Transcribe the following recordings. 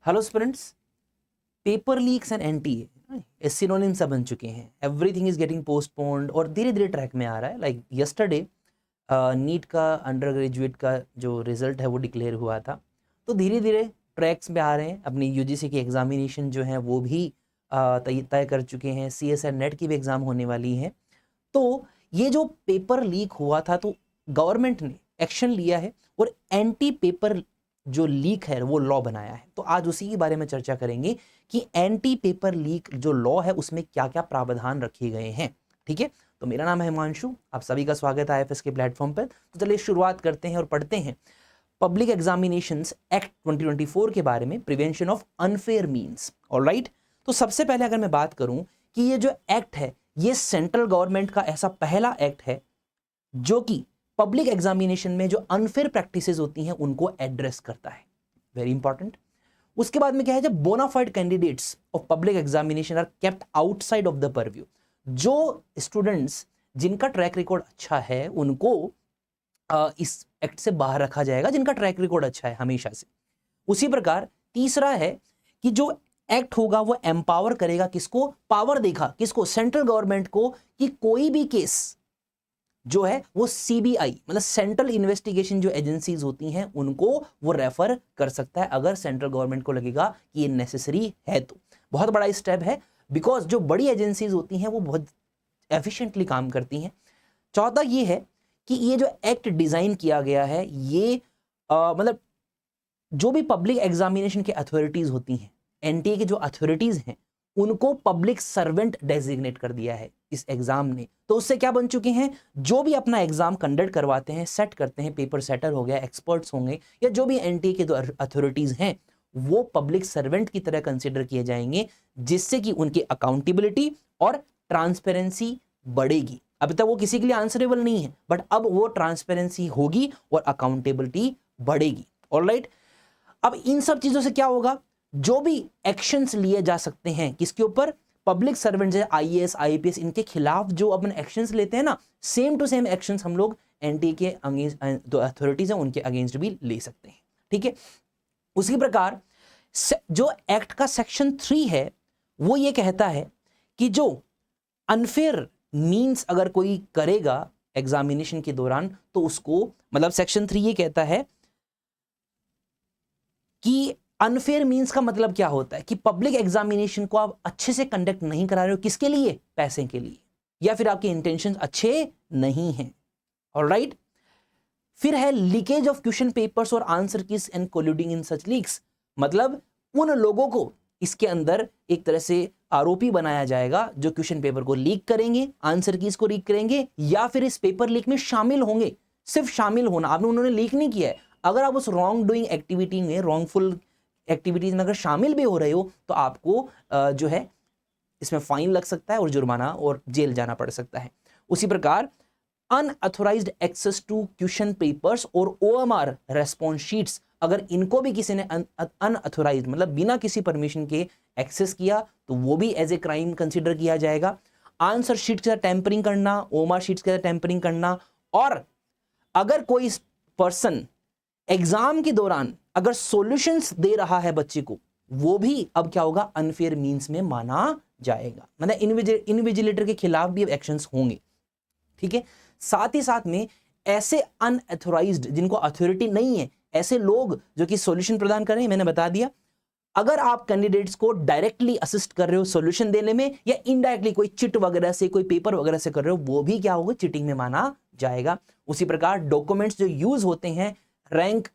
Hello students, paper leaks and NTA synonyms सब बन चुके हैं। एवरीथिंग इज गेटिंग पोस्टपोन्ड और धीरे धीरे ट्रैक में आ रहा है। लाइक यस्टरडे नीट का अंडर ग्रेजुएट का जो रिजल्ट है वो डिक्लेयर हुआ था, तो धीरे धीरे ट्रैक्स में आ रहे हैं। अपनी यूजीसी की एग्जामिनेशन जो है वो भी तय कर चुके हैं। सीएसआर नेट की भी एग्ज़ाम होने वाली है। तो ये जो पेपर लीक हुआ था, तो गवर्नमेंट ने एक्शन लिया है और एंटी पेपर जो लीक है वो लॉ बनाया है। तो आज उसी के बारे में चर्चा करेंगे कि एंटी पेपर लीक जो लॉ है उसमें क्या क्या प्रावधान रखे गए हैं। ठीक है, तो मेरा नाम है हिमांशु, आप सभी का स्वागत है आईएफएस के प्लेटफॉर्म पर। तो चलिए शुरुआत करते हैं और पढ़ते हैं पब्लिक एग्जामिनेशंस एक्ट 2024 के बारे में, prevention of unfair means. Alright, तो सबसे पहले अगर मैं बात करूं कि ये जो एक्ट है ये सेंट्रल गवर्नमेंट का ऐसा पहला एक्ट है जो कि पब्लिक एग्जामिनेशन में जो अनफेयर प्रैक्टिसेस होती हैं उनको एड्रेस करता है। Very important. उसके बाद में क्या है, जब bonafide candidates of public examination are kept outside of the purview, जो स्टूडेंट्स जिनका ट्रैक रिकॉर्ड अच्छा है उनको इस एक्ट से बाहर रखा जाएगा, जिनका ट्रैक रिकॉर्ड अच्छा है हमेशा से। उसी प्रकार तीसरा है कि जो एक्ट होगा वो एम्पावर करेगा किसको, पावर देगा किसको, सेंट्रल गवर्नमेंट को, कि कोई भी केस जो है वो सीबीआई मतलब सेंट्रल इन्वेस्टिगेशन जो एजेंसीज होती हैं उनको वो रेफर कर सकता है अगर सेंट्रल गवर्नमेंट को लगेगा कि ये नेसेसरी है। तो बहुत बड़ा स्टेप है, बिकॉज जो बड़ी एजेंसीज होती हैं वो बहुत एफिशिएंटली काम करती हैं। चौथा ये है कि ये जो एक्ट डिजाइन किया गया है ये मतलब जो भी पब्लिक एग्जामिनेशन के अथॉरिटीज होती हैं, एनटीए के जो अथॉरिटीज हैं, उनको पब्लिक सर्वेंट डेजिग्नेट कर दिया है इस एग्जाम ने। तो उससे क्या बन चुके हैं, जो भी अपना एग्जाम कंडक्ट करवाते हैं, सेट करते हैं, पेपर सेटर हो गया, एक्सपर्ट्स होंगे, या जो भी एनटीए के जो अथॉरिटीज हैं वो पब्लिक सर्वेंट की तरह कंसिडर किए जाएंगे, जिससे कि उनकी अकाउंटेबिलिटी और ट्रांसपेरेंसी बढ़ेगी। अभी तक वो किसी के लिए आंसरेबल नहीं है, बट अब वो ट्रांसपेरेंसी होगी और अकाउंटेबिलिटी बढ़ेगी। ऑलराइट, अब इन सब चीजों से क्या होगा, जो भी एक्शंस लिए जा सकते हैं किसके ऊपर, पब्लिक सर्वेंट जैसे आईएएस आईपीएस, इनके खिलाफ जो अपने एक्शंस लेते हैं ना, सेम टू सेम एक्शंस हम लोग एनटीए के अगेंस्ट जो अथॉरिटीज हैं उनके अगेंस्ट भी ले सकते हैं। ठीक है, उसी प्रकार जो एक्ट का सेक्शन 3 है वो ये कहता है कि जो अनफेयर मीन्स अगर कोई करेगा एग्जामिनेशन के दौरान तो उसको, मतलब सेक्शन 3 ये कहता है कि अनफेयर मीन्स का मतलब क्या होता है कि पब्लिक एग्जामिनेशन को आप अच्छे से कंडक्ट नहीं करा रहे हो, किसके लिए, पैसे के लिए, या फिर आपके इंटेंशन अच्छे नहीं हैं। ऑलराइट, फिर है लीकेज ऑफ क्वेश्चन पेपर्स और answer keys and colluding in such leaks, मतलब उन लोगों को इसके अंदर एक तरह से आरोपी बनाया जाएगा जो क्वेश्चन पेपर को लीक करेंगे, आंसर कीज को लीक करेंगे, या फिर इस पेपर लीक में शामिल होंगे। सिर्फ शामिल होना, आपने उन्होंने लीक नहीं किया है, अगर आप उस रॉन्ग डूइंग एक्टिविटी में, रॉन्गफुल एक्टिविटीज में अगर शामिल भी हो रहे हो तो आपको जो है इसमें फाइन लग सकता है और जुर्माना और जेल जाना पड़ सकता है। उसी प्रकार unauthorised access to question papers और ओएमआर रेस्पॉन्स शीट्स, अगर इनको भी किसी ने अनऑथोराइज्ड मतलब बिना किसी परमिशन के एक्सेस किया तो वो भी एज ए क्राइम कंसिडर किया जाएगा। आंसर शीट के साथ टेम्परिंग करना, ओएमआर शीट्स के साथ टेम्परिंग करना, और अगर कोई पर्सन एग्जाम के दौरान अगर सॉल्यूशंस दे रहा है बच्चे को, वो भी अब क्या होगा, अनफेयर मींस में माना जाएगा। मतलब इनविजिलेटर के खिलाफ भी एक्शंस होंगे। ठीक है, साथ ही साथ में ऐसे अनऑथोराइज्ड जिनको अथॉरिटी नहीं है, ऐसे लोग जो कि सॉल्यूशन प्रदान कर रहे हैं, मैंने बता दिया, अगर आप कैंडिडेट्स को डायरेक्टली असिस्ट कर रहे हो सॉल्यूशन देने में, या इनडायरेक्टली कोई चिट वगैरह से, कोई पेपर वगैरह से कर रहे हो, वो भी क्या होगा, चीटिंग में माना जाएगा। उसी प्रकार डॉक्यूमेंट्स जो यूज होते हैं, रैंक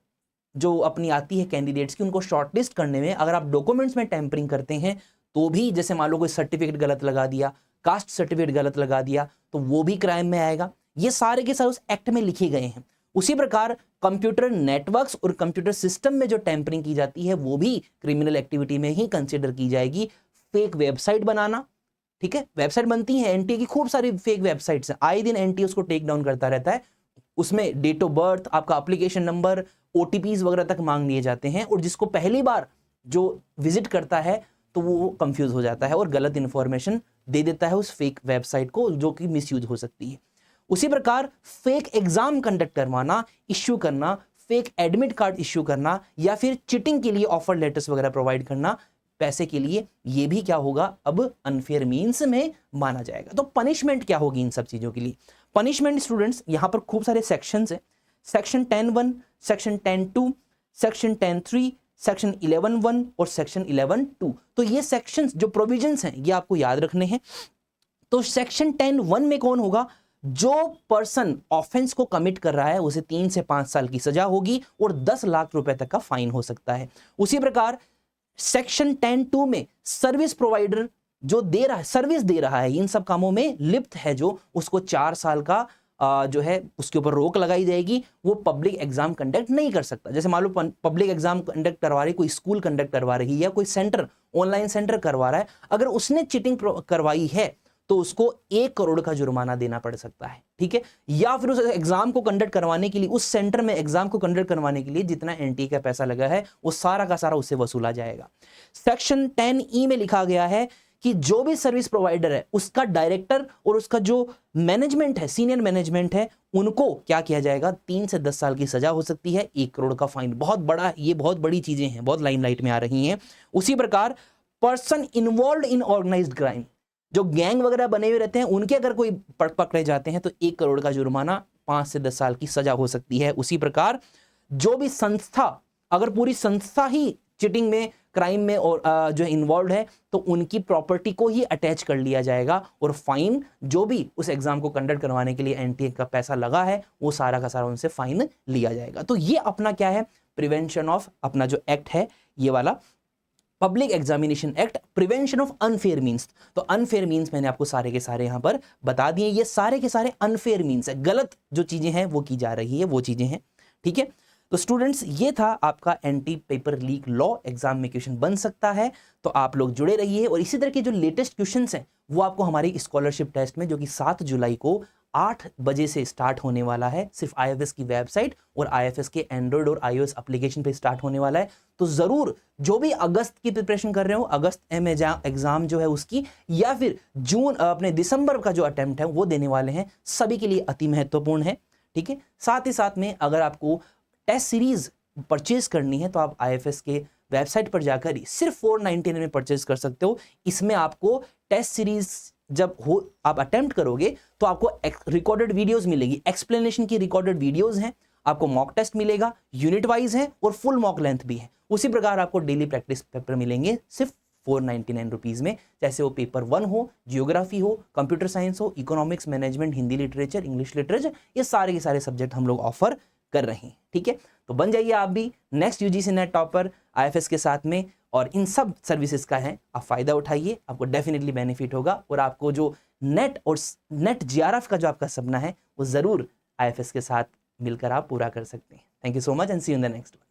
जो अपनी आती है कैंडिडेट्स की, उनको शॉर्टलिस्ट करने में अगर आप डॉक्यूमेंट्स में टेम्परिंग करते हैं तो भी, जैसे मान लो कोई सर्टिफिकेट गलत लगा दिया, कास्ट सर्टिफिकेट गलत लगा दिया, तो वो भी क्राइम में आएगा। ये सारे के सारे उस एक्ट में लिखे गए हैं। उसी प्रकार कंप्यूटर नेटवर्क्स और कंप्यूटर सिस्टम में जो टेम्परिंग की जाती है वो भी क्रिमिनल एक्टिविटी में ही कंसिडर की जाएगी। फेक वेबसाइट बनाना, ठीक है, वेबसाइट बनती है एनटीए की, खूब सारी फेक वेबसाइट्स हैं, आए दिन एनटीए उसको टेक डाउन करता रहता है। उसमें डेट ऑफ बर्थ, आपका एप्लीकेशन नंबर, ओटीपीज वगैरह तक मांग लिए जाते हैं, और जिसको पहली बार जो विजिट करता है तो वो कंफ्यूज हो जाता है और गलत इंफॉर्मेशन दे देता है उस फेक वेबसाइट को, जो कि मिसयूज हो सकती है। उसी प्रकार फेक एग्जाम कंडक्ट करवाना, इश्यू करना, फेक एडमिट कार्ड इश्यू करना या फिर चिटिंग के लिए ऑफर लेटर्स वगैरह प्रोवाइड करना पैसे के लिए, ये भी क्या होगा, अब अनफेयर मीन्स में माना जाएगा। तो पनिशमेंट क्या होगी इन सब चीजों के लिए? पनिशमेंट स्टूडेंट्स, यहां पर खूब सारे सेक्शंस हैं। सेक्शन 10(1), सेक्शन 10(2), सेक्शन 10(3), सेक्शन 11(1) और सेक्शन 11(2). तो ये सेक्शंस जो प्रोविजंस हैं ये आपको याद रखने हैं। तो सेक्शन 10(1) में कौन होगा? जो पर्सन ऑफेंस को कमिट कर रहा है उसे 3 से 5 साल की सजा होगी और 10 लाख रुपए तक का फाइन हो सकता है। उसी प्रकार सेक्शन 10(2) में सर्विस प्रोवाइडर जो दे रहा है, सर्विस दे रहा है, इन सब कामों में लिप्त है जो, उसको 4 साल का जो है उसके ऊपर रोक लगाई जाएगी। वो पब्लिक एग्जाम कंडक्ट नहीं कर सकता। जैसे मान लो पब्लिक एग्जाम कंडक्ट करवा रही, कोई स्कूल कंडक्ट करवा रही है या कोई सेंटर, ऑनलाइन सेंटर करवा रहा है, अगर उसने चीटिंग करवाई है तो उसको 1 करोड़ का जुर्माना देना पड़ सकता है, ठीक है। या फिर उस एग्जाम को कंडक्ट करवाने के लिए, उस सेंटर में एग्जाम को कंडक्ट करवाने के लिए जितना एनटीए का पैसा लगा है वो सारा का सारा उससे वसूला जाएगा। सेक्शन 10(e) में लिखा गया है कि जो भी सर्विस प्रोवाइडर है उसका डायरेक्टर और उसका जो मैनेजमेंट है, सीनियर मैनेजमेंट है, उनको क्या किया जाएगा, 3 से 10 साल की सजा हो सकती है, 1 करोड़ का फाइन। बहुत बड़ा, ये बहुत बड़ी चीजें हैं, बहुत लाइमलाइट में आ रही हैं। उसी प्रकार person involve in organised crime, जो गैंग वगैरह बने हुए रहते हैं, उनके अगर कोई पकड़े जाते हैं तो 1 करोड़ का जुर्माना, 5 से 10 साल की सजा हो सकती है। उसी प्रकार जो भी संस्था, अगर पूरी संस्था ही चीटिंग में, क्राइम में और जो इन्वॉल्व है, तो उनकी प्रॉपर्टी को ही अटैच कर लिया जाएगा और फाइन जो भी उस एग्जाम को कंडक्ट करवाने के लिए एनटीए का पैसा लगा है वो सारा का सारा उनसे फाइन लिया जाएगा। तो ये अपना क्या है, प्रिवेंशन ऑफ, अपना जो एक्ट है ये वाला public examination act, prevention of unfair means. तो अनफेयर मीन्स मैंने आपको सारे के सारे यहां पर बता दिए। ये सारे के सारे अनफेयर मीन्स है, गलत जो चीजें हैं वो की जा रही है, वो चीजें हैं, ठीक है। तो स्टूडेंट्स ये था आपका anti paper leak law, exam में क्वेश्चन बन सकता है, तो आप लोग जुड़े रहिए। और इसी तरह के जो लेटेस्ट क्वेश्चंस हैं वो आपको हमारी स्कॉलरशिप टेस्ट में, जो कि 7 जुलाई को 8 बजे से स्टार्ट होने वाला है, सिर्फ आईएफएस की वेबसाइट और आईएफएस के एंड्रॉइड और आईओएस एप्लीकेशन पे स्टार्ट होने वाला है। तो जरूर जो भी अगस्त की प्रिपरेशन कर रहे हो, अगस्त में एग्जाम जो है उसकी, या फिर जून अपने दिसंबर का जो अटेम्प्ट है वो देने वाले हैं, सभी के लिए अति महत्वपूर्ण है, ठीक है। साथ ही साथ में अगर आपको टेस्ट सीरीज परचेज करनी है तो आप आईएफएस के वेबसाइट पर जाकर ही सिर्फ 499 में परचेज कर सकते हो। इसमें आपको टेस्ट सीरीज जब हो आप अटेम्प्ट करोगे तो आपको रिकॉर्डेड वीडियोस मिलेगी, एक्सप्लेनेशन की रिकॉर्डेड वीडियोस हैं, आपको मॉक टेस्ट मिलेगा, यूनिट वाइज है और फुल मॉक लेंथ भी है। उसी प्रकार आपको डेली प्रैक्टिस पेपर मिलेंगे सिर्फ 499 रुपीज में, जैसे वो पेपर 1 हो, जियोग्राफी हो, कंप्यूटर साइंस हो, economics, management, Hindi literature, English literature, ये सारे के सारे सब्जेक्ट हम लोग ऑफर कर रहे हैं, ठीक है। तो बन जाइए आप भी next UGC net topper IFS के साथ में, और इन सब सर्विसेज का है आप फायदा उठाइए, आपको डेफिनेटली बेनिफिट होगा और आपको जो नेट और नेट जीआरएफ का जो आपका सपना है वो जरूर आईएफएस के साथ मिलकर आप पूरा कर सकते हैं। Thank you so much and see you in the next one.